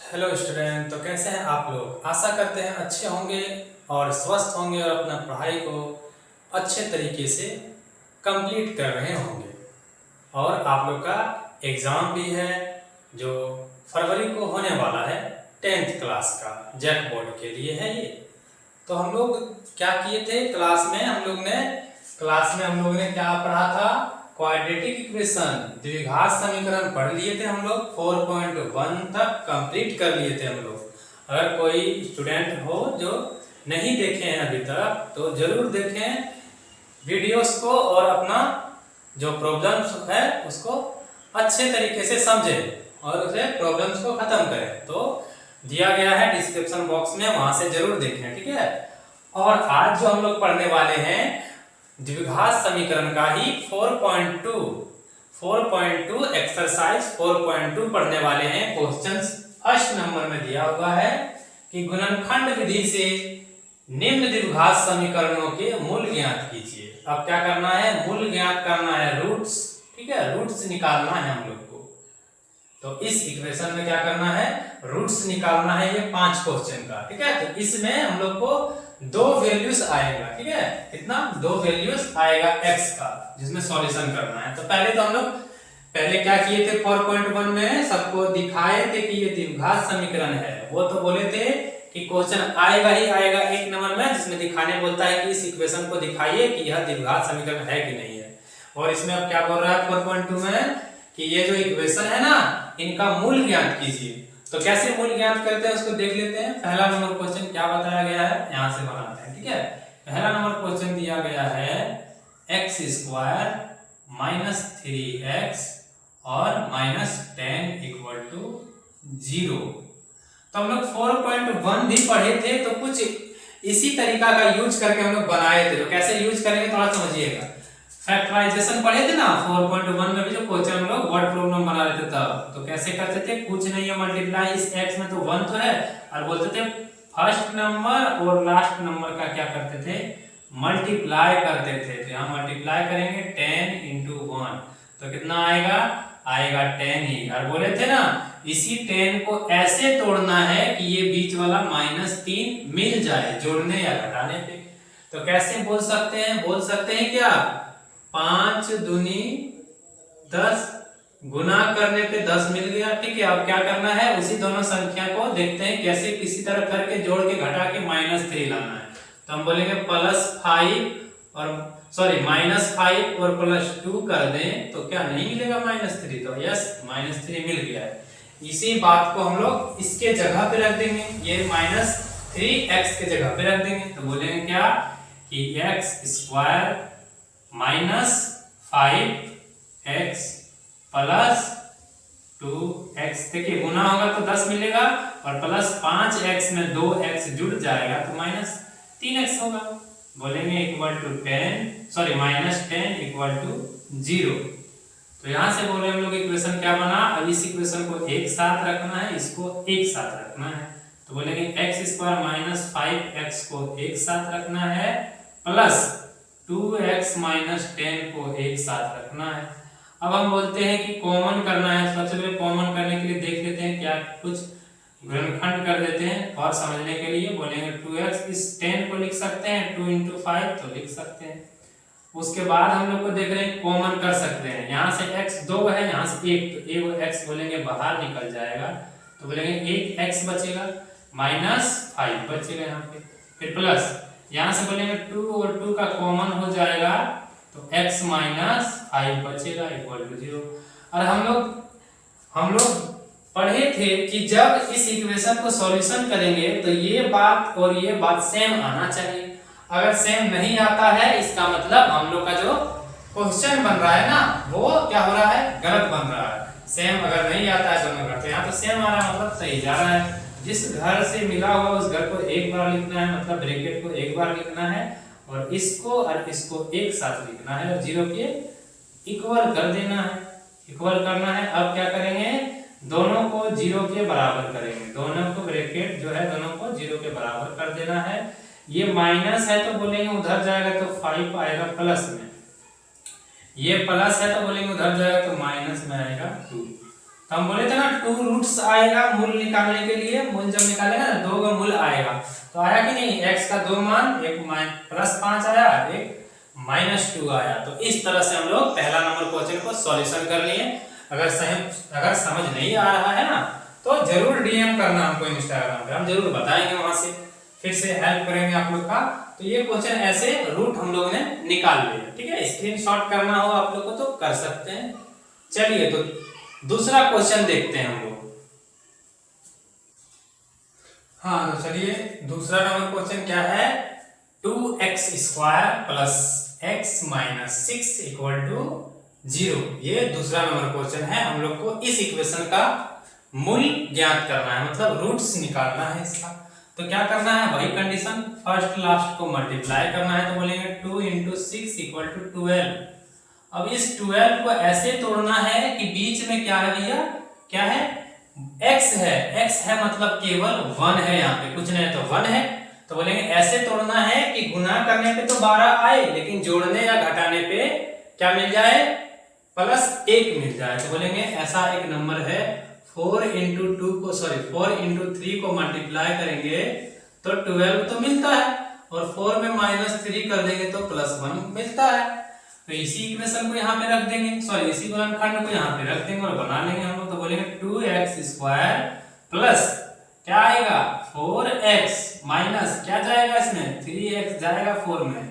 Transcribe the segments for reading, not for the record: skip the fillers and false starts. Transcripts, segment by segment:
Hello student. तो कैसे हैं आप लोग? आशा करते हैं अच्छे होंगे और स्वस्थ होंगे और अपना पढ़ाई को अच्छे तरीके से कंप्लीट कर रहे होंगे। और आप लोग का एग्ज़ाम भी है जो फरवरी को होने वाला है, 10th क्लास का जैक बोर्ड के लिए है ये। तो हम लोग क्या किए थे क्लास में हम लोग ने क्या पढ़ा था? क्वाड्रेटिक इक्वेशन, द्विघात समीकरण पढ़ लिए थे हम लोग। 4.1 तक कंप्लीट कर लिए थे हम लोग। अगर कोई स्टूडेंट हो जो नहीं देखे हैं अभी तक तो जरूर देखें वीडियोस को और अपना जो प्रॉब्लम्स है उसको अच्छे तरीके से समझें और उसे प्रॉब्लम्स को खत्म करें। तो दिया गया है डिस्क्रिप्शन बॉक्स में, वहां से जरूर देखें, ठीक है। और आज जो हम लोग पढ़ने वाले हैं द्विघात समीकरण का ही 4.2 एक्सरसाइज 4.2 पढ़ने वाले हैं। क्वेश्चन फर्स्ट नंबर में दिया हुआ है कि गुणनखंड विधि से निम्न द्विघात समीकरणों के मूल ज्ञात कीजिए। अब क्या करना है? मूल ज्ञात करना है, रूट्स, ठीक है, रूट्स निकालना है हम लोग को। तो इस इक्वेशन में क्या करना है? रूट्स निकालना है, ये 5 क्वेश्चन का, ठीक है। तो इसमें हम लोग को 2 वैल्यूज आएगा, ठीक है। कितना? 2 वैल्यूज आएगा x का, जिसमें सॉल्यूशन करना है। तो पहले क्या किए थे? 4.1 में सबको दिखाए थे कि ये द्विघात समीकरण है। वो तो बोले थे कि क्वेश्चन आएगा ही आएगा 1 नंबर में, जिसमें दिखाने बोलता है कि इस इक्वेशन को दिखाइए कि यह द्विघात समीकरण है कि नहीं है। और इसमें अब क्या बोल रहा है 4.2 में कि ये जो इक्वेशन है ना, इनका मूल ज्ञात कीजिए। तो कैसे मूल ज्ञात करते हैं उसको देख लेते हैं। पहला नंबर क्वेश्चन क्या बताया गया है, यहां से बनाते हैं, ठीक है। पहला नंबर क्वेश्चन दिया गया है x स्क्वायर माइनस 3x और माइनस 10 इक्वल टू 0। तो हम लोग 4.1 भी पढ़े थे, तो कुछ इसी तरीका का यूज करके हम लोग बनाए थे। तो कैसे यूज करेंगे थोड़ा समझिएगा। फैक्टराइजेशन पढ़े थे ना 4.1 में भी, जो क्वेश्चन हम लोग वर्ड प्रॉब्लम बना रहे थे तब। तो कैसे करते थे? कुछ नहीं है, मल्टीप्लाई इस x में तो 1 तो है, और बोलते थे फर्स्ट नंबर और लास्ट नंबर का क्या करते थे? मल्टीप्लाई करते थे। तो यहाँ मल्टीप्लाई करेंगे 10 into 1, तो कितना आएगा? आएगा 10 ही। और बोले थे ना इसी 10 को ऐसे तोड़ना है कि ये बीच वाला -3 मिल जाए जोड़ने या घटाने पे। तो कैसे बोल सकते हैं? बोल सकते हैं क्या? 5 दूनी 10, गुना करने पे 10 मिल गया, ठीक है। अब क्या करना है? उसी दोनों संख्या को देखते हैं कैसे किसी तरह करके जोड़ के घटा के -3 लाना है। तो हम बोलेंगे +5 और -5 और +2 कर दें तो क्या नहीं मिलेगा -3? तो यस, -3 मिल गया है। इसी बात को हम लोग इसके जगह पे रख देंगे, ये -3x के जगह पे रख देंगे। तो बोलेंगे क्या कि x square -5x plus 2x, देखिए गुना होगा तो 10 मिलेगा और +5x में 2x जुड़ जाएगा तो -3x होगा। बोलेंगे इक्वल टू 10 इक्वल टू 0। तो यहां से बोले हम लोग इक्वेशन क्या बना? अब इस इक्वेशन को एक साथ रखना है, इसको एक साथ रखना है। तो बोलेंगे x स्क्वायर -5x को एक साथ रखना है प्लस 2x - 10 को एक साथ रखना है। अब हम बोलते हैं कि कॉमन करना है। सबसे पहले कॉमन करने के लिए देख लेते हैं क्या कुछ गुणनखंड कर देते हैं और समझने के लिए बोलेंगे 2x, इस 10 को लिख सकते हैं 2 into 5 तो लिख सकते हैं। उसके बाद हम लोग को देख रहे हैं कॉमन कर सकते हैं। यहाँ से x 2 है, यहाँ से 1, तो एक x बोलेंगे बाहर निकल जाएगा। तो बोलेंगे 1x बचेगा, -5 बचेगा यहाँ पे, फिर प्लस यहाँ से बोलेंगे 2 और 2 का कॉमन हो जाएगा तो x - 5 बचेगा इक्वल टू 0। और हम लोग पढ़े थे कि जब इस इक्वेशन को सॉल्यूशन करेंगे तो ये बात और ये बात सेम आना चाहिए। अगर सेम नहीं आता है इसका मतलब हम लोग का जो क्वेश्चन बन रहा है ना वो क्या हो रहा है? गलत बन रहा है। सेम अगर नहीं आता है दोनों घर, तो यहाँ तो सेम आ रहा है मतलब सही जा रहा है। जिस घर से मिला हुआ उस घर को एक बार लिखना है, मतलब ब्रैकेट को एक बार लिखना है और इसको और इसको एक साथ लिखना है और 0 के इक्वल कर देना है, इक्वल करना है। अब क्या करेंगे? दोनों को 0 के बराबर करेंगे, दोनों को ब्रैकेट जो है दोनों को 0 के बराबर कर देना है। ये माइनस है तो बोलेंगे उधर जाएगा तो 5 आएगा प्लस में, ये प्लस है तो बोलेंगे उधर जाएगा तो माइनस में आएगा 2। तो हम बोले थे ना 2 रूट्स आएगा मूल निकालने के लिए, मूल जब निकालेगा ना 2 का मूल आएगा, तो आया कि नहीं, x का 2 मान, एक +5 आया, एक -2 आया। तो इस तरह से हम लोग पहला नंबर क्वेश्चन को सॉल्यूशन कर लिए। अगर समझ नहीं आ रहा है ना तो जरूर डीएम करना हमको इंस्टाग्राम पे, हम जरूर बताएंगे, वहां से फिर से हेल्प करेंगे आप लोग का। तो ये क्वेश्चन ऐसे रूट हम लोग ने निकाल लिया, ठीक है। स्क्रीनशॉट करना हो आप लोग को तो कर सकते हैं। चलिए तो दूसरा क्वेश्चन देखते हैं हम लोग। हाँ तो चलिए दूसरा नंबर क्वेश्चन क्या है, 2x² + x - 6 = 0। ये दूसरा नंबर क्वेश्चन है। हम लोग को इस इक्वेशन का मूल ज्ञात करना है, मतलब रूट्स निकालना है इसका। तो क्या करना है, वही कंडीशन, फर्स्ट लास्ट को मल्टीप्लाई करना है। तो बोलेंगे 2 × 6 = 12। अब इस 12 को ऐसे तोड़ना है कि बीच में क्या है भैया, क्या है, x है। x है मतलब केवल 1 है, यहाँ पे कुछ नहीं तो 1 है। तो बोलेंगे ऐसे तोड़ना है कि गुना करने पे तो 12 आए, लेकिन जोड़ने या घटाने पे क्या मिल जाए, +1 मिल जाए। तो बोलेंगे ऐसा एक नंबर है, 4 × 3 को मल्टीप्लाई करेंगे तो 12 तो मिलता है, और 4 में -3 कर देंगे तो +1 मिलता है। तो इसी इक्वेशन को यहाँ पे रख देंगे, इसी गुणनखंड को यहाँ पे रख देंगे और बना लेंगे हम लोग। तो बोलेंगे 2x² प्लस क्या आएगा, 4x माइनस क्या जाएगा इसमें, 3x जाएगा 4 में,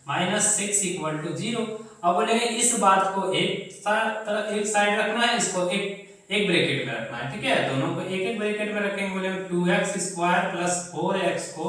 -6 = 0। अब बोलेंगे इस बात को एक साइड रखना है, इसको एक ब्रैकेट में रखना है, ठीक है। दोनों को एक ब्रैकेट में रखेंगे। बोलेंगे 2x² + 4x को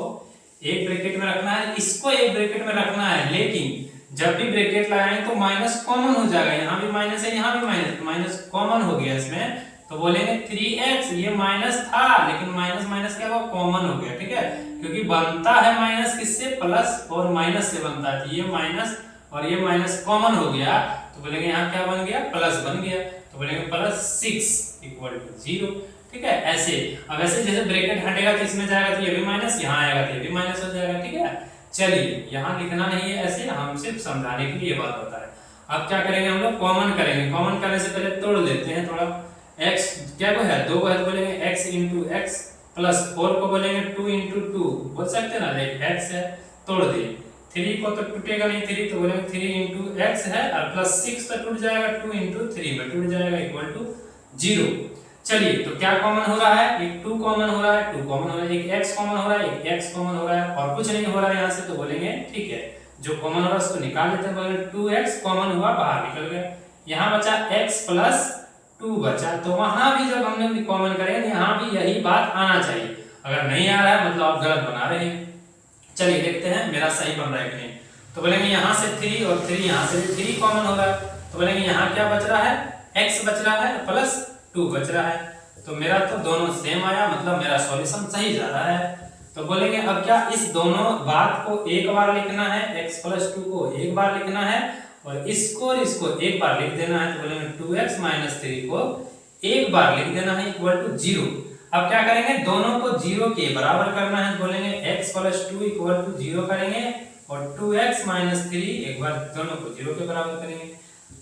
एक ब्रैकेट में रखना है, इसको एक ब्रैकेट में रखना है, लेकिन जब भी ब्रैकेट लगाएंगे तो माइनस कॉमन हो जाएगा, यहाँ भी माइनस है, यहाँ भी माइनस कॉमन हो गया इसमें। तो बोलेंगे 3x, ये माइनस था लेकिन माइनस क्या हुआ, कॉमन हो गया, ठीक है। क्योंकि बनता है माइनस किससे, प्लस और माइनस से बनता है। तो ये माइनस और ये माइनस कॉमन हो गया, तो बोलेंगे यहाँ क्या बन गया, प्लस बन गया। तो बोलेंगे +6 = 0, ठीक है। ऐसे अब ऐसे जैसे ब्रैकेट हटेगा तो इसमें जाएगा तो ये भी माइनस, यहाँ आएगा तो ये भी माइनस हो जाएगा, ठीक है। चलिए यहाँ लिखना नहीं है ऐसे, हम सिर्फ समझाने के लिए ये बात होता है। अब क्या करेंगे हम लोग, कॉमन करेंगे। कॉमन करने से पहले तोड़ लेते हैं थोड़ा। x क्या को है, 2 को है, तो बोलेंगे x × x प्लस 4 को बोलेंगे 2 × 2, बोल सकते ना, एक x है, तोड़ दिए। 3 को तो टूटेगा नहीं 3, तो बोलेंगे 3 × x है, और +6 तो टूट जाएगा, 2 × 3 में टूट जाएगा, = 0। चलिए तो क्या कॉमन हो रहा है, एक 2 कॉमन हो रहा है, 2 कॉमन हो रहा है, एक x कॉमन हो रहा है, एक x कॉमन हो रहा है, और कुछ नहीं हो रहा है यहाँ से। तो बोलेंगे ठीक है, जो कॉमन हो रहा है उसको निकाल लेते हैं। बोलेंगे 2x कॉमन हुआ, बाहर निकल गया, यहाँ बचा x + 2 बचा। तो वहां भी जब हमने कॉमन करेंगे यहाँ भी यही बात आना चाहिए। अगर नहीं आ रहा है मतलब आप गलत बना रहे हैं। चलिए देखते हैं मेरा सही बन रहा है कि नहीं। तो बोलेंगे यहाँ से 3 और 3 यहाँ से भी 3 कॉमन हो रहा है, तो बोलेंगे यहाँ क्या बच रहा है, x बच रहा है +2 बच रहा है। तो मेरा तो दोनों सेम आया, मतलब मेरा सॉल्यूशन सही जा रहा है। तो बोलेंगे अब क्या, इस दोनों बात को एक बार लिखना है, x + 2 को एक बार लिखना है, और इसको एक बार लिख देना है। तो बोलेंगे 2x - 3 को एक बार लिख देना है, = 0। अब क्या करेंगे, दोनों को 0 के बराबर करना है। बोलेंगे x + 2 = 0 करेंगे, और 2x - 3 एक बार दोनों को 0 के बराबर करेंगे।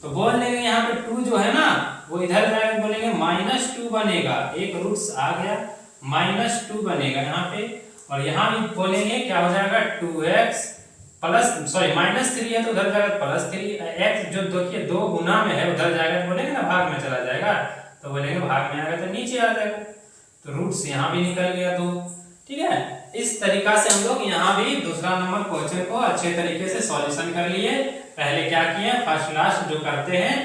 तो बोल देंगे यहाँ पे 2 जो है ना वो इधर जाएगा, बोलेंगे -2 बनेगा, एक रूट्स आ गया, -2 बनेगा यहाँ पे। और यहाँ भी बोलेंगे क्या हो जाएगा, 2x -3 है तो उधर जाएगा +3, x जो देखिए 2 गुना में है उधर जाएगा, तो बोलेंगे ना भाग में चला जाएगा, तो बोलेंगे भाग में आएगा तो नीचे आ जाएगा। तो रूट्स यहाँ भी निकल गया 2, ठीक है। इस तरीका से हम लोग यहाँ भी दूसरा नंबर क्वेश्चन को अच्छे तरीके से सॉल्यूशन कर लिए। पहले क्या किए, फर्स्ट लास्ट जो करते हैं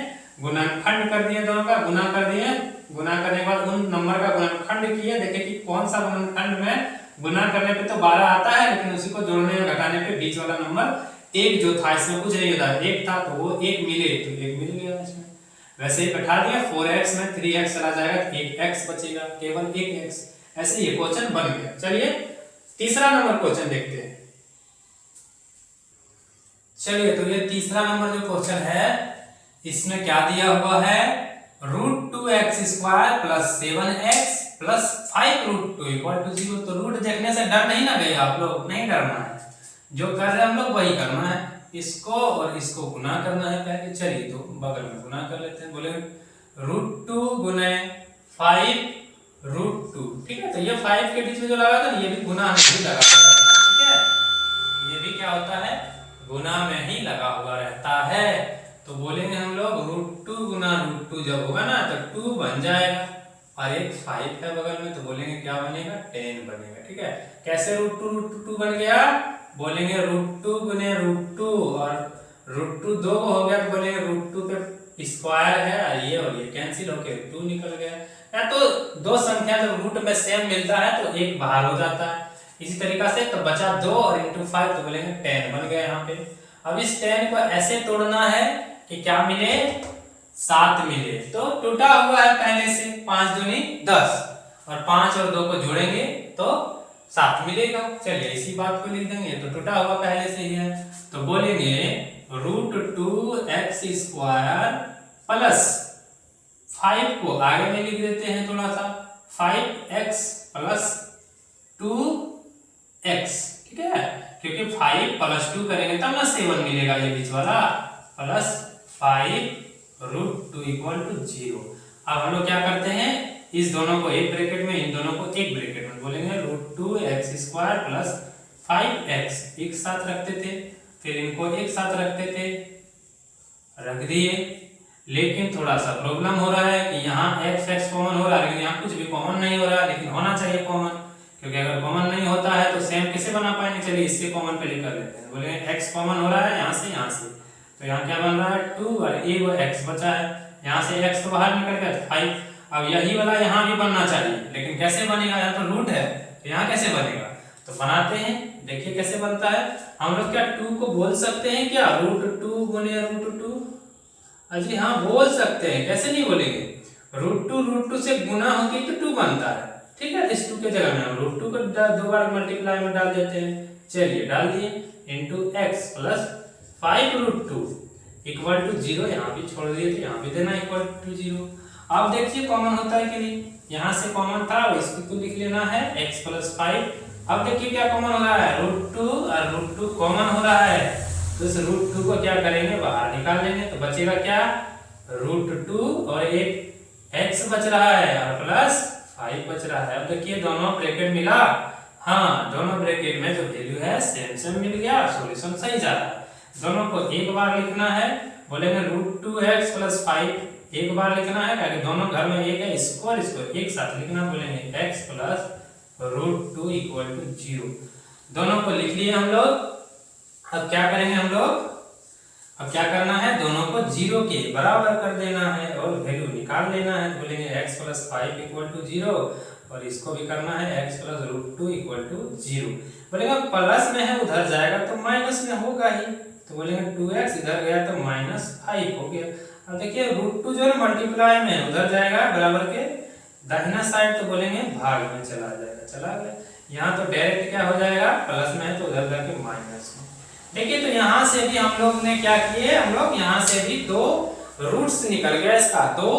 गुणनखंड कर दिए, दोनों का गुना कर दिए, गुना करने के बाद उन नंबर का गुणनखंड किए, देखे कि कौन सा गुणनखंड में गुना करने पे तो 12 आता है, लेकिन उसी को जोड़ने या घटाने पे बीच वाला नंबर 1 जो था, इसमें कुछ नहीं होता, 1 था तो वो 1 मिले तो 1 मिल गया इसमें। वैसे ही बैठा दिया, 4x में 3x चला जाएगा, 1x बचेगा, केवल 1x। ऐसे ये क्वेश्चन बन गया। चलिए तीसरा नंबर क्वेश्चन देखते हैं। चलिए तो ये तीसरा नंबर जो क्वेश्चन है इसमें क्या दिया हुआ है, √2x² + 7x + 5√2 = 0। तो रूट देखने से डर नहीं ना गए आप लोग, नहीं डरना है, जो कर रहे हैं हम लोग वही करना है, इसको और इसको गुना करना है पहले। चलिए तो बगल में गुना कर लेते हैं। बोले √2 × 5√2। ठीक है, तो ये 5 के बीच में जो लगा था ये भी गुना में ही लगा हुआ रहता है। ठीक है, ये भी क्या होता है, गुना में ही लगा हुआ रहता है। तो बोलेंगे हम लोग √2 गुना √2 जब होगा ना तो 2 बन जाएगा, और एक 5 है बगल में तो बोलेंगे क्या बनेगा, 10 बनेगा। ठीक है, कैसे √2 बन गया, बोलेंगे √2 गुने √2, और √2 दो को हो गया तो बोलेंगे √2 पे स्क्वायर है और ये कैंसिल होके 2 निकल गया। या तो दो संख्या जब रूट में सेम मिलता है तो एक बाहर हो जाता है, इसी तरीका से। तो बचा 2 और इंटू 5 तो बोलेंगे 10 बन गया यहाँ पे। अब इस 10 को ऐसे तोड़ना है कि क्या मिले, 7 मिले। तो टूटा हुआ है पहले से, 5 दूनी 10, और 5 और 2 को जोड़ेंगे तो 7 मिलेगा। चलिए इसी बात को लिख देंगे, तो टूटा हुआ पहले से ही है। तो बोलेंगे √2x² प्लस 5 को आगे में लिख देते हैं थोड़ा सा, 5x प्लस 2x। ठीक है, क्योंकि 5 प्लस 2 करेंगे तब ना 7 मिलेगा, ये बीच वाला, प्लस 5√2 = 0। अब हम लोग क्या करते हैं, इस दोनों को एक ब्रैकेट में, इन दोनों को एक ब्रैकेट में, बोलेंगे √2x² प्लस 5x एक साथ रखते थे, फिर इनको एक साथ रखते थे, रख दिए। लेकिन थोड़ा सा प्रॉब्लम हो रहा है कि यहाँ x कॉमन हो रहा है, लेकिन यहाँ कुछ भी कॉमन नहीं हो रहा है, लेकिन होना चाहिए कॉमन, क्योंकि अगर कॉमन नहीं होता है तो सेम कैसे बना पाएंगे। चलिए इससे कॉमन पे लिख कर लेते हैं, बोलेंगे x कॉमन हो रहा है यहाँ से, तो यहाँ क्या बन रहा है 2 और एक x बचा है, यहाँ से x तो बाहर निकल गया 5। अब यही वाला यहाँ भी बनना चाहिए, लेकिन कैसे बनेगा, यहाँ तो रूट है, तो यहाँ कैसे बनेगा, तो बनाते हैं, देखिए कैसे बनता है। हम लोग क्या 2 को बोल सकते हैं क्या, √2 गुने √2, अजी हाँ बोल सकते हैं, कैसे नहीं बोलेंगे, √2 से गुना होगी तो 2 बनता है। ठीक है, इस 2 के जगह में हम √2 को 2 बार मल्टीप्लाई में डाल देते हैं। चलिए डाल दिए, इंटू x प्लस 5√2 = 0, यहाँ भी छोड़ दिए तो यहाँ भी देना =0। अब देखिए कॉमन होता है कि नहीं, यहाँ से कॉमन था, इसको तो लिख लेना है x प्लस 5। अब देखिए क्या कॉमन हो रहा है, √2 और √2 कॉमन हो रहा है, तो इस √2 को क्या करेंगे, बाहर निकाल लेंगे, तो बचेगा क्या, √2 और एक x बच रहा है और प्लस 5 बच रहा है। अब देखिए दोनों ब्रैकेट मिला, हाँ दोनों ब्रैकेट में जो वैल्यू है सेम मिल गया, सॉल्यूशन सही जा रहा है। दोनों को एक बार लिखना है, बोलेंगे √2x प्लस 5 एक बार लिखना है, क्योंकि दोनों घर में एक है, इसको और इसको एक साथ लिखना, बोलेंगे x प्लस √2 = 0। दोनों को लिख लिए हम लोग। अब क्या करेंगे हम लोग, अब क्या करना है, दोनों को 0 के बराबर कर देना है और वैल्यू निकाल लेना है, बोलेंगे x प्लस 5 = 0, और इसको भी करना है x प्लस √2 = 0। बोलेंगे प्लस में है उधर जाएगा तो माइनस में होगा ही, तो बोलेंगे 2x इधर गया तो -5 हो गया। अब देखिए √2 जो है मल्टीप्लाई में उधर जाएगा बराबर के दाहिना साइड, तो बोलेंगे भाग में चला गया। यहाँ तो डायरेक्ट क्या हो जाएगा, प्लस में है तो उधर जाके माइनस में। देखिए तो यहाँ से भी हम लोग ने क्या किए, हम लोग यहाँ से भी 2 रूट्स निकल गया, इसका 2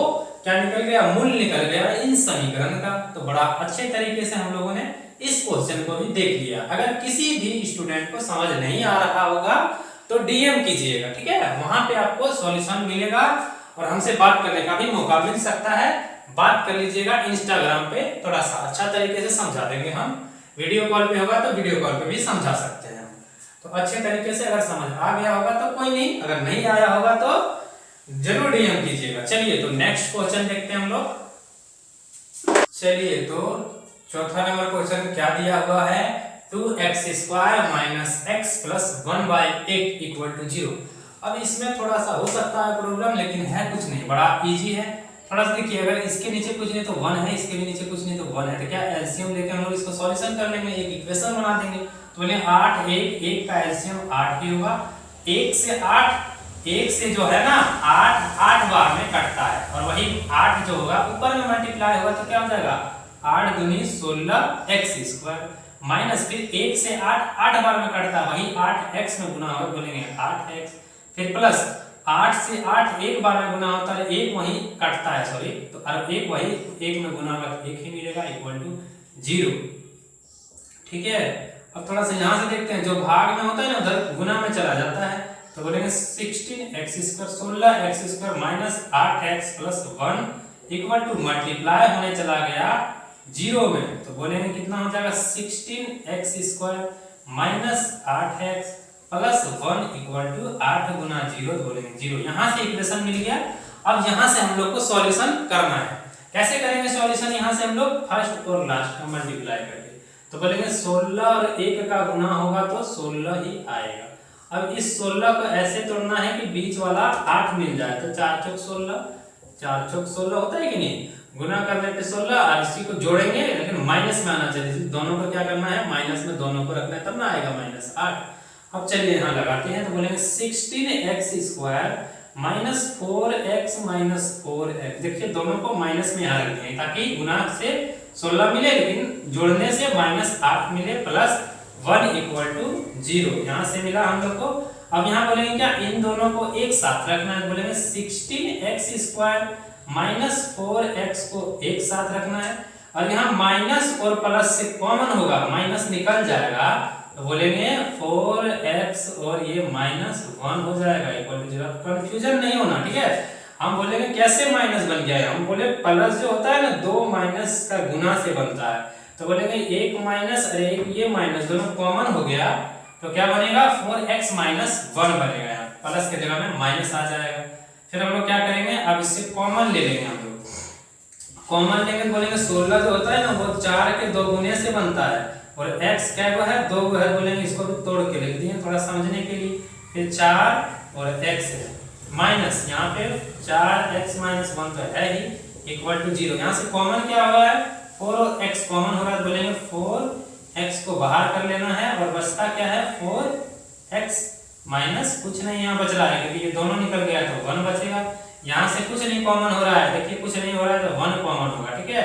क्या निकल गया, मूल निकल गया इन समीकरण का। तो बड़ा अच्छे तरीके से हम लोगों ने इस क्वेश्चन को भी देख लिया। अगर किसी भी स्टूडेंट को समझ नहीं आ रहा होगा तो डीएम कीजिएगा, ठीक है, वहां पे आपको सॉल्यूशन मिलेगा और हमसे बात करने का भी मौका मिल सकता है। बात कर लीजिएगा इंस्टाग्राम पे, थोड़ा सा अच्छा तरीके से समझा देंगे हम। वीडियो कॉल पे होगा तो वीडियो कॉल पे भी समझा सकते हैं। तो अच्छे तरीके से अगर समझ आ गया होगा तो कोई नहीं, अगर नहीं आया होगा तो जरूर डीएम कीजिएगा। चलिए तो नेक्स्ट क्वेश्चन देखते हैं हम लोग। चलिए तो चौथा नंबर क्वेश्चन क्या दिया हुआ है, 2x² - x + 1/8 = 0। अब इसमें थोड़ा सा हो सकता है प्रॉब्लम, लेकिन है कुछ नहीं, बड़ा इजी है। थोड़ा सा देखिए, अगर इसके नीचे कुछ नहीं तो 1 है, इसके भी नीचे कुछ नहीं तो 1 है, तो क्या एलसीएम लेके हम लोग इसको सॉल्यूशन कर लेंगे, एक इक्वेशन बना देंगे। तो बोले 8 1 का एलसीएम 8 ही होगा। 1 से 8, 1 से जो है ना 8 बार में कटता है, और वही 8 जो होगा ऊपर में मल्टीप्लाई होगा तो क्या हो जाएगा, 8 दूनी 16x² माइनस फिर 1 से 8 बार में कटता है, वही 8x में गुना होगा, बोलेंगे 8x, फिर प्लस 8 से 8 एक बार में गुना होता है, एक वही कटता है, सॉरी, तो और एक वही एक में गुना होगा तो एक ही मिलेगा = 0। ठीक है, अब थोड़ा सा यहाँ से देखते हैं, जो भाग में होता है ना उधर गुना में चला जाता है, तो बोलेंगे 16x² 16x² - 8x + equal to multiply होने चला गया 0 में, तो बोलेंगे कितना हो जाएगा 16x² minus 8x plus 1 equal to 8 गुना 0, बोलेंगे 0। यहाँ से इक्वेशन मिल गया। अब यहाँ से हम लोग को सॉल्यूशन करना है। कैसे करेंगे सॉल्यूशन? यहाँ से हम लोग फर्स्ट और लास्ट का मल्टीप्लाई करके, तो बोलेंगे 16 और 1 का गुना होगा तो 16 ही आएगा। अब इस 16 को ऐसे तोड़ना है कि बीच वाला 8 मिल जाए, तो 4 चौक 16, 4 चौक 16 होता है कि नहीं, गुना करने पे 16, और इसी को जोड़ेंगे लेकिन माइनस में आना चाहिए, दोनों को क्या करना है माइनस में, दोनों को रखना है तब ना आएगा -8। अब चलिए यहाँ लगाते हैं, तो बोलेंगे 16x² minus 4x minus 4x, देखिए दोनों को माइनस में यहाँ रख दिए ताकि गुना से 16 मिले लेकिन जोड़ने से -8 मिले प्लस 1 इक्वल टू 0, यहाँ से मिला हम लोग को। अब यहाँ बोलेंगे क्या, इन दोनों को एक साथ रखना है, बोलेंगे 16x² माइनस 4x को एक साथ रखना है, और यहाँ माइनस और प्लस से कॉमन होगा, माइनस निकल जाएगा, तो बोलेंगे 4x और ये -1 हो जाएगा इक्वल टू 0। कंफ्यूजन नहीं होना, ठीक है। हम बोलेंगे कैसे माइनस बन गया है, हम बोले प्लस जो होता है ना, दो माइनस का गुना से बनता है, तो बोलेंगे एक माइनस और एक ये माइनस दोनों कॉमन हो गया, तो क्या बनेगा 4x -1 बनेगा, यहाँ प्लस के जगह में माइनस आ जाएगा। फिर हम लोग क्या करेंगे, अब इससे कॉमन ले लेंगे, हम लोग कॉमन लेंगे, बोलेंगे 16 जो होता है ना वो 4 के 2 गुने से बनता है, और x क्या है 2 है, बोलेंगे इसको भी तोड़ के लिख दिए थोड़ा समझने के लिए। फिर 4 और x है माइनस, यहाँ पे 4x -1 तो है ही इक्वल टू 0। यहाँ से कॉमन क्या हो रहा है 4 और x कॉमन हो रहा है, बोलेंगे 4x को बाहर कर लेना है, और बचता क्या है 4x माइनस कुछ नहीं यहाँ बच रहा है क्योंकि ये दोनों निकल गया तो 1 बचेगा। यहाँ से कुछ नहीं कॉमन हो रहा है, देखिए कुछ नहीं हो रहा है तो 1 कॉमन होगा, ठीक है।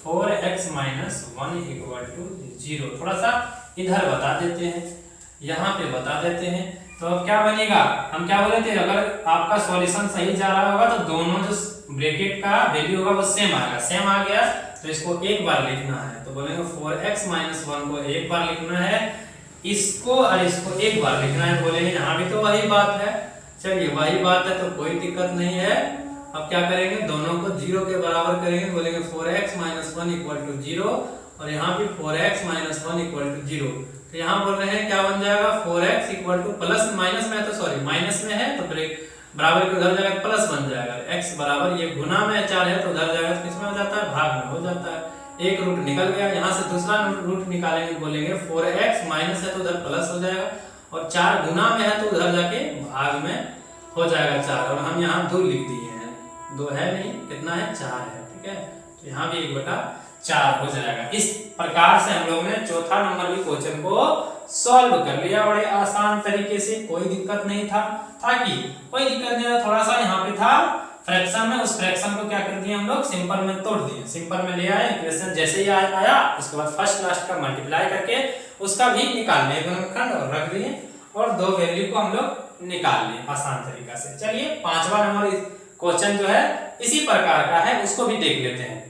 4x -1 equal to 0। थोड़ा सा इधर बता देते हैं, यहाँ पे बता देते हैं, तो अब क्या बनेगा, हम क्या बोले थे, अगर आपका सॉल्यूशन सही जा रहा होगा तो दोनों जो ब्रैकेट का वैल्यू होगा वो सेम आएगा, सेम आ गया तो इसको एक बार लिखना है, तो बोलेंगे 4x -1 को एक बार लिखना है, इसको और इसको एक बार लिखना है, बोलेंगे यहाँ भी तो वही बात है। चलिए वही बात है तो कोई दिक्कत नहीं है। अब क्या करेंगे, दोनों को 0 के बराबर करेंगे, बोलेंगे 4x -1 इक्वल टू 0, और यहाँ भी 4x -1 इक्वल टू 0, तो यहाँ बोल रहे हैं क्या बन जाएगा 4x equal two plus minus में, तो सॉरी माइनस में है तो बराबर के उधर जाएगा प्लस बन जाएगा, x बराबर ये गुना में 4 है तो उधर जाएगा तो किसमें हो जाता है भाग में हो जाता है, एक रूट निकल गया, यहाँ से दूसरा रूट निकालेंगे, बोलेंगे 4x माइनस है तो उधर प्लस हो जाएगा, और 4 गुना में है तो उधर जाके भाग में हो जाएगा 4, और हम यहाँ 2 लिख दिए हैं, 2 है नहीं, कितना है 4 है, ठीक है, तो यहाँ भी 1/4 हो जाएगा। इस प्रकार से हम लोग ने चौथा नंबर के क्वेश्चन को सॉल्व कर लिया, बड़े आसान तरीके से, कोई दिक्कत नहीं था, ताकि कोई दिक्कत नहीं था, थोड़ा सा यहाँ पे था फ्रैक्शन में, उस फ्रैक्शन को क्या कर दिया हम लोग सिंपल में तोड़ दिए, सिंपल में ले आए, इक्वेशन जैसे ही आया उसके बाद फर्स्ट लास्ट का मल्टीप्लाई करके उसका भी निकाल लिए गुणनखंड और रख दिए, और 2 वैल्यू को हम लोग निकाल लिए आसान तरीका से। चलिए 5वां नंबर क्वेश्चन जो है इसी प्रकार का है, उसको भी देख लेते हैं।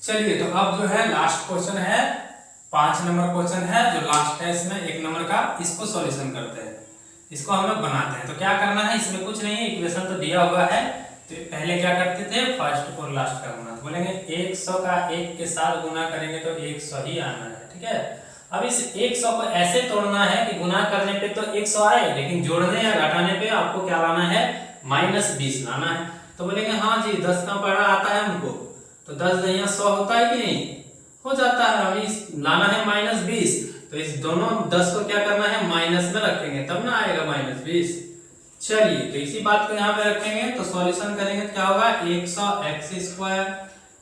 चलिए तो अब जो है लास्ट क्वेश्चन है, 5 नंबर क्वेश्चन है जो लास्ट है इसमें 1 नंबर का, इसको सॉल्यूशन करते हैं, इसको हम लोग बनाते हैं। तो क्या करना है, इसमें कुछ नहीं है, इक्वेशन तो दिया हुआ है, तो पहले क्या करते थे फर्स्ट और लास्ट का गुना, तो बोलेंगे 100 का 1 के साथ गुना करेंगे तो 100 ही आना है, ठीक है। अब इस 100 को ऐसे तोड़ना है कि गुना करने पे तो 100 आए, लेकिन जोड़ने या घटाने पे आपको क्या लाना है -20 लाना है। तो बोलेंगे हाँ जी 10 का पढ़ा आता है हमको, तो 10 यहाँ 100 होता है कि नहीं, हो जाता है, अभी लाना है -20, तो इस दोनों 10 को क्या करना है माइनस में रखेंगे तब ना आएगा -20। चलिए तो इसी बात को यहाँ पे रखेंगे, तो सॉल्यूशन करेंगे तो क्या होगा 100x²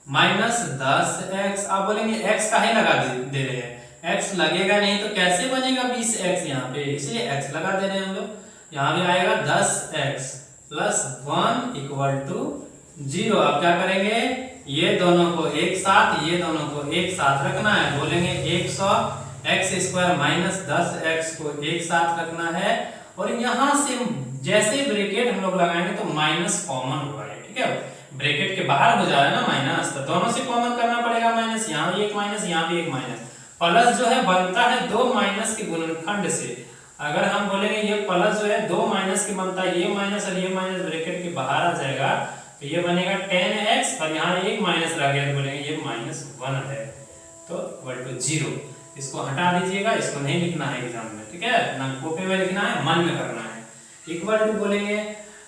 -10x, आप बोलेंगे x का ही लगा दे रहे हैं, x लगेगा नहीं तो कैसे बनेगा 20x यहाँ पे, इसलिए x लगा दे रहे हैं हम लोग, यहाँ भी आएगा 10x + 1 इक्वल टू 0। अब क्या करेंगे, ये दोनों को एक साथ, ये दोनों को एक साथ रखना है, बोलेंगे 100x² -10x को एक साथ रखना है, और यहाँ से जैसे ब्रैकेट हम लोग लगाएंगे तो माइनस कॉमन होगा, ठीक है, ब्रैकेट के बाहर हो जा रहा है ना माइनस, तो दोनों से कॉमन करना पड़ेगा माइनस, यहाँ भी एक माइनस, यहाँ भी एक माइनस, प्लस जो है बनता है 2 माइनस के गुणनखंड से, अगर हम बोलेंगे ये प्लस जो है 2 माइनस के बनता है, ये माइनस और ये माइनस ब्रैकेट के बाहर आ जाएगा, तो ये बनेगा 10x और यहाँ एक माइनस रह गया तो बोलेंगे ये -1 है, तो इक्वल टू 0। इसको हटा दीजिएगा, इसको नहीं लिखना है एग्जाम में, ठीक है ना, कॉपी में लिखना है, मन में करना है। इक्वल टू बोलेंगे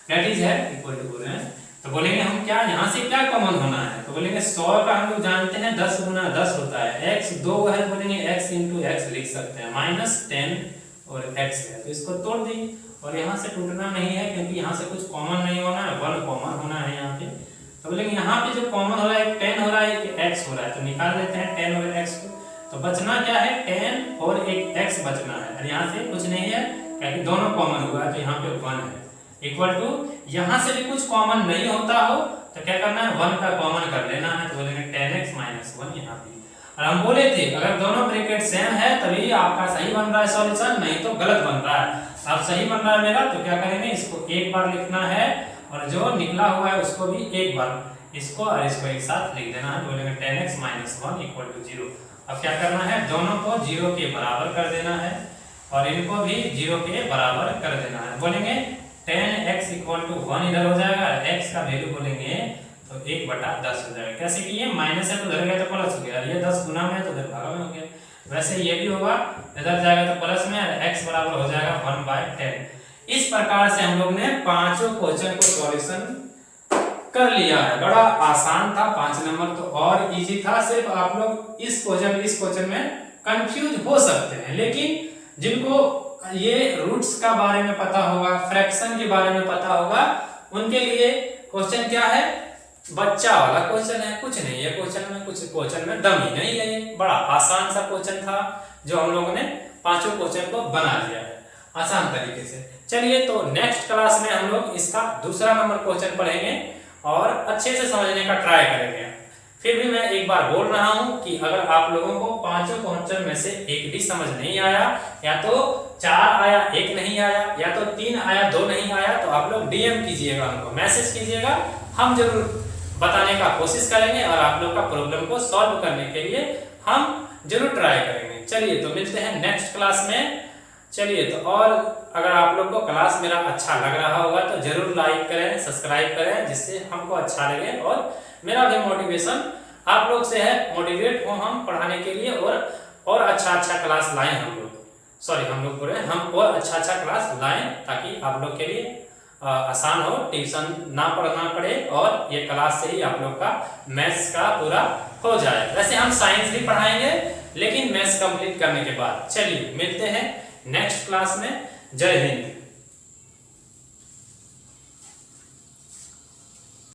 दैट इज है इक्वल टू बोल रहे हैं तो बोलेंगे हम क्या यहाँ से क्या कॉमन होना है, तो बोलेंगे 100 का हम लोग जानते हैं 10 गुना 10 होता है, x 2 है तो बोलेंगे x इंटू x लिख सकते हैं, -10 और x है तो इसको तोड़ दी और यहाँ से टूटना नहीं है क्योंकि यहाँ से कुछ कॉमन नहीं होना है, 1 कॉमन होना है यहाँ पे। तो बोलेंगे यहाँ पे जो कॉमन हो रहा है 10 हो रहा है कि x हो रहा है, तो निकाल देते हैं 10 और x को। तो बचना क्या है 10 और एक x बचना है और यहाँ से कुछ नहीं है क्योंकि दोनों कॉमन हुआ है तो यहाँ पे 1 है। इक्वल टू यहाँ से भी कुछ कॉमन नहीं होता हो तो क्या करना है 1 का कॉमन कर लेना है, तो बोलेंगे 10x - 1 यहाँ पे। और हम बोले थे अगर दोनों ब्रैकेट सेम है तभी आपका सही बन रहा है सॉल्यूशन, नहीं तो गलत बन रहा है। अब सही बन रहा है मेरा तो क्या करेंगे इसको एक बार लिखना है और जो निकला हुआ है उसको भी एक बार इसको और इसको एक साथ लिख देना है, बोलेंगे 10x - 1 इक्वल टू 0। अब क्या करना है दोनों को 0 के बराबर कर देना है और इनको भी 0 के बराबर कर देना है, बोलेंगे 10x इक्वल टू 1 इधर हो जाएगा, x का वैल्यू बोलेंगे तो 1/10 हो जाएगा। कैसे कि ये माइनस है तो उधर गया तो प्लस हो गया, ये 10 गुना में है तो उधर भागा में हो गया, वैसे ये भी होगा इधर जाएगा तो प्लस में और x बराबर हो जाएगा 1/10। इस प्रकार से हम लोग ने पांचों क्वेश्चन को सॉल्यूशन कर लिया है। बड़ा आसान था 5 नंबर तो और इजी था, सिर्फ आप लोग इस क्वेश्चन में कंफ्यूज हो सकते हैं, लेकिन जिनको ये रूट्स का बारे में पता होगा, फ्रैक्शन के बारे में पता होगा, उनके लिए क्वेश्चन क्या है बच्चा वाला क्वेश्चन है, कुछ नहीं है क्वेश्चन में दम ही नहीं है, ये बड़ा आसान सा क्वेश्चन था जो हम लोगों ने पांचों क्वेश्चन को बना लिया है आसान तरीके से। चलिए तो नेक्स्ट क्लास में हम लोग इसका दूसरा नंबर क्वेश्चन पढ़ेंगे और अच्छे से समझने का ट्राई करेंगे। फिर भी मैं एक बार बोल रहा हूं कि अगर आप लोगों को पांचों क्वेश्चन में से एक भी समझ नहीं आया, या तो 4 आया 1 नहीं आया, या तो 3 आया 2 नहीं आया, तो आप लोग डीएम कीजिएगा, हमको मैसेज कीजिएगा, हम जरूर बताने का कोशिश करेंगे और आप लोग का प्रॉब्लम को सॉल्व करने के लिए हम जरूर ट्राई करेंगे। चलिए तो मिलते हैं नेक्स्ट क्लास में। चलिए तो और अगर आप लोग को क्लास मेरा अच्छा लग रहा होगा तो जरूर लाइक करें, सब्सक्राइब करें, जिससे हमको अच्छा लगे और मेरा भी मोटिवेशन आप लोग से है, मोटिवेट हो हम पढ़ाने के लिए और अच्छा क्लास लाएं हम लोग पूरे हम और अच्छा क्लास लाएं ताकि आप लोग के लिए आसान हो, ट्यूशन ना पढ़ना पड़े और ये क्लास से ही आप लोग का मैथ्स का पूरा हो जाए। वैसे हम साइंस भी पढ़ाएंगे लेकिन मैथ्स कंप्लीट करने के बाद। चलिए मिलते हैं नेक्स्ट क्लास में। जय हिंद।